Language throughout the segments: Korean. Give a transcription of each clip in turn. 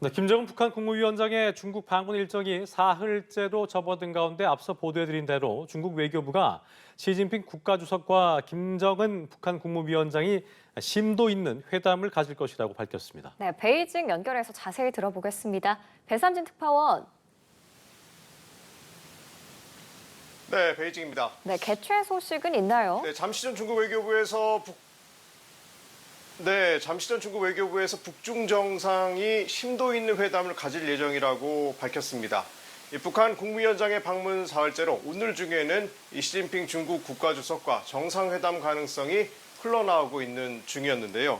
네, 김정은 북한 국무위원장의 중국 방문 일정이 사흘째로 접어든 가운데 앞서 보도해드린 대로 중국 외교부가 시진핑 국가주석과 김정은 북한 국무위원장이 심도 있는 회담을 가질 것이라고 밝혔습니다. 네, 베이징 연결해서 자세히 들어보겠습니다. 배삼진 특파원. 네, 베이징입니다. 네, 개최 소식은 있나요? 네, 잠시 전 중국 외교부에서 북중 정상이 심도 있는 회담을 가질 예정이라고 밝혔습니다. 북한 국무위원장의 방문 사흘째로 오늘 중에는 시진핑 중국 국가주석과 정상회담 가능성이 흘러나오고 있는 중이었는데요.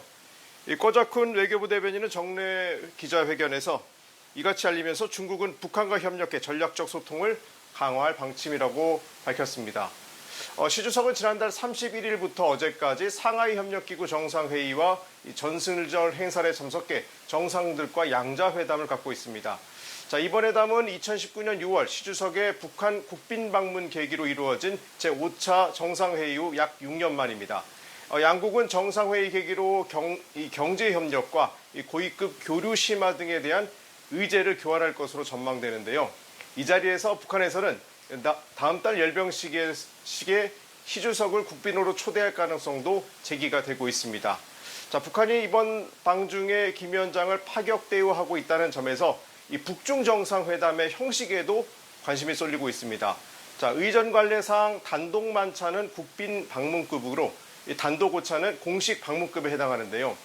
꺼자쿤 외교부 대변인은 정례 기자회견에서 이같이 알리면서 중국은 북한과 협력해 전략적 소통을 강화할 방침이라고 밝혔습니다. 시 주석은 지난달 31일부터 어제까지 상하이 협력기구 정상회의와 전승절 행사에 참석해 정상들과 양자회담을 갖고 있습니다. 자, 이번 회담은 2019년 6월 시 주석의 북한 국빈 방문 계기로 이루어진 제5차 정상회의 후 약 6년 만입니다. 양국은 정상회의 계기로 경제협력과 고위급 교류 심화 등에 대한 의제를 교환할 것으로 전망되는데요. 이 자리에서 북한에서는 다음 달 열병식에 시 주석을 국빈으로 초대할 가능성도 제기가 되고 있습니다. 자, 북한이 이번 방중에 김 위원장을 파격 대우하고 있다는 점에서 이 북중 정상회담의 형식에도 관심이 쏠리고 있습니다. 자, 의전 관례상 단독 만찬은 국빈 방문급으로 이 단독 오차는 공식 방문급에 해당하는데요.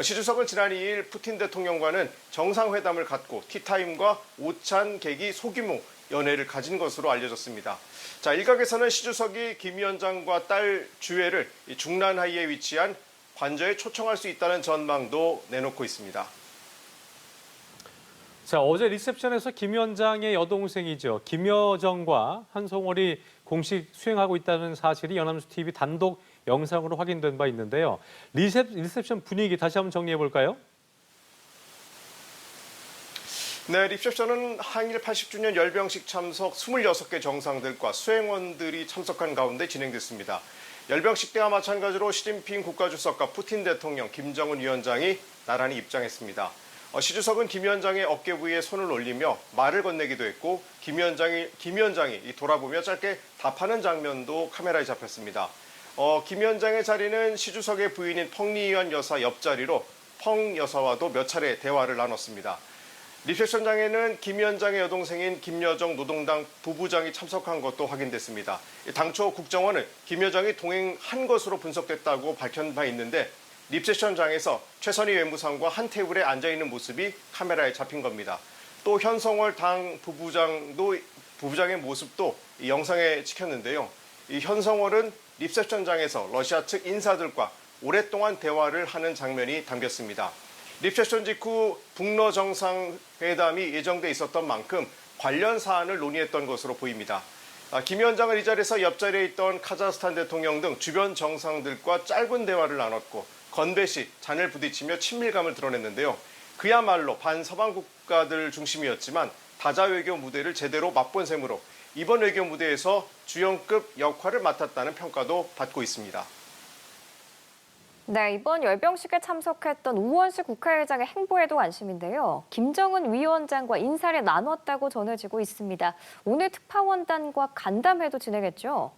시 주석은 지난 2일 푸틴 대통령과는 정상회담을 갖고 티타임과 오찬 계기 소규모 연회를 가진 것으로 알려졌습니다. 자, 일각에서는 시 주석이 김 위원장과 딸 주애를 중란하이에 위치한 관저에 초청할 수 있다는 전망도 내놓고 있습니다. 자, 어제 리셉션에서 김 위원장의 여동생이죠. 김여정과 한송월이 공식 수행하고 있다는 사실이 연합뉴스 TV 단독 영상으로 확인된 바 있는데요. 리셉션 분위기 다시 한번 정리해 볼까요? 네, 리셉션은 항일 80주년 열병식 참석 26개 정상들과 수행원들이 참석한 가운데 진행됐습니다. 열병식 때와 마찬가지로 시진핑 국가주석과 푸틴 대통령, 김정은 위원장이 나란히 입장했습니다. 시 주석은 김 위원장의 어깨 부위에 손을 올리며 말을 건네기도 했고 김 위원장이 돌아보며 짧게 답하는 장면도 카메라에 잡혔습니다. 김 위원장의 자리는 시 주석의 부인인 펑리현 여사 옆자리로 펑 여사와도 몇 차례 대화를 나눴습니다. 리셉션장에는 김 위원장의 여동생인 김여정 노동당 부부장이 참석한 것도 확인됐습니다. 당초 국정원은 김 위원장이 동행한 것으로 분석됐다고 밝힌 바 있는데 리셉션장에서 최선희 외무상과 한 테이블에 앉아있는 모습이 카메라에 잡힌 겁니다. 또 현성월 당 부부장의 모습도 이 영상에 찍혔는데요. 이 현성월은 리셉션장에서 러시아 측 인사들과 오랫동안 대화를 하는 장면이 담겼습니다. 리셉션 직후 북러 정상회담이 예정돼 있었던 만큼 관련 사안을 논의했던 것으로 보입니다. 김 위원장은 이 자리에서 옆자리에 있던 카자흐스탄 대통령 등 주변 정상들과 짧은 대화를 나눴고 건배 시 잔을 부딪히며 친밀감을 드러냈는데요. 그야말로 반서방 국가들 중심이었지만 다자 외교 무대를 제대로 맛본 셈으로 이번 외교 무대에서 주연급 역할을 맡았다는 평가도 받고 있습니다. 네, 이번 열병식에 참석했던 우원식 국회의장의 행보에도 관심인데요. 김정은 위원장과 인사를 나눴다고 전해지고 있습니다. 오늘 특파원단과 간담회도 진행했죠.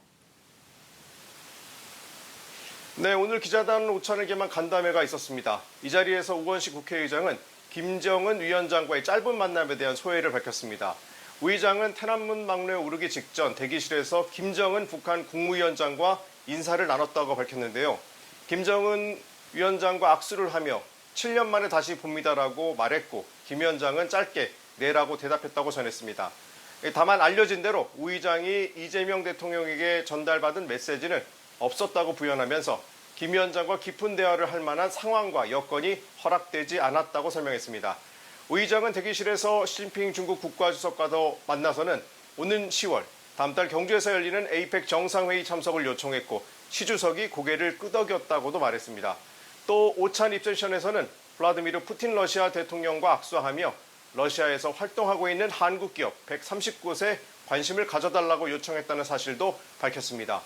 네, 오늘 기자단 오찬을 겸한 간담회가 있었습니다. 이 자리에서 우원식 국회의장은 김정은 위원장과의 짧은 만남에 대한 소회를 밝혔습니다. 우 의장은天安문 막로에 오르기 직전 대기실에서 김정은 북한 국무위원장과 인사를 나눴다고 밝혔는데요. 김정은 위원장과 악수를 하며 7년 만에 다시 봅니다라고 말했고 김 위원장은 짧게 네라고 대답했다고 전했습니다. 다만 알려진 대로 우 의장이 이재명 대통령에게 전달받은 메시지는 없었다고 부연하면서 김 위원장과 깊은 대화를 할 만한 상황과 여건이 허락되지 않았다고 설명했습니다. 우 의장은 대기실에서 시진핑 중국 국가주석과도 만나서는 오는 10월 다음 달 경주에서 열리는 에이펙 정상회의 참석을 요청했고 시 주석이 고개를 끄덕였다고도 말했습니다. 또 오찬 리셉션에서는 블라디미르 푸틴 러시아 대통령과 악수하며 러시아에서 활동하고 있는 한국 기업 130곳에 관심을 가져달라고 요청했다는 사실도 밝혔습니다.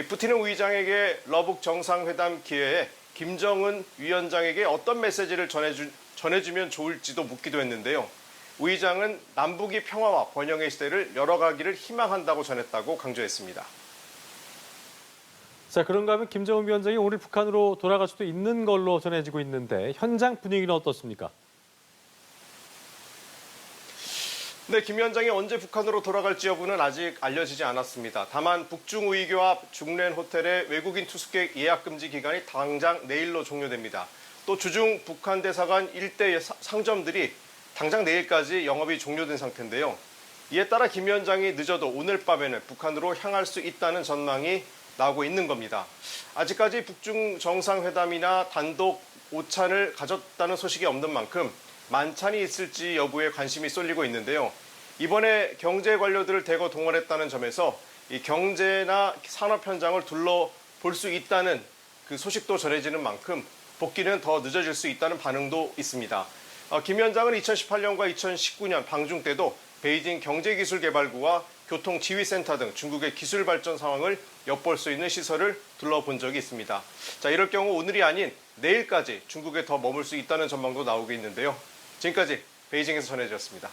푸틴은 우 의장에게 러북 정상회담 기회에 김정은 위원장에게 어떤 메시지를 전해주면 좋을지도 묻기도 했는데요. 우 의장은 남북이 평화와 번영의 시대를 열어가기를 희망한다고 전했다고 강조했습니다. 자, 그런가 하면 김정은 위원장이 오늘 북한으로 돌아갈 수도 있는 걸로 전해지고 있는데 현장 분위기는 어떻습니까? 네, 김 위원장이 언제 북한으로 돌아갈지 여부는 아직 알려지지 않았습니다. 다만 북중 우이교 앞 중랜 호텔의 외국인 투숙객 예약 금지 기간이 당장 내일로 종료됩니다. 또 주중 북한 대사관 일대 상점들이 당장 내일까지 영업이 종료된 상태인데요. 이에 따라 김 위원장이 늦어도 오늘 밤에는 북한으로 향할 수 있다는 전망이 나오고 있는 겁니다. 아직까지 북중 정상회담이나 단독 오찬을 가졌다는 소식이 없는 만큼 만찬이 있을지 여부에 관심이 쏠리고 있는데요. 이번에 경제 관료들을 대거 동원했다는 점에서 이 경제나 산업 현장을 둘러볼 수 있다는 그 소식도 전해지는 만큼 복귀는 더 늦어질 수 있다는 반응도 있습니다. 김 위원장은 2018년과 2019년 방중 때도 베이징 경제기술개발구와 교통지휘센터 등 중국의 기술 발전 상황을 엿볼 수 있는 시설을 둘러본 적이 있습니다. 자, 이럴 경우 오늘이 아닌 내일까지 중국에 더 머물 수 있다는 전망도 나오고 있는데요. 지금까지 베이징에서 전해드렸습니다.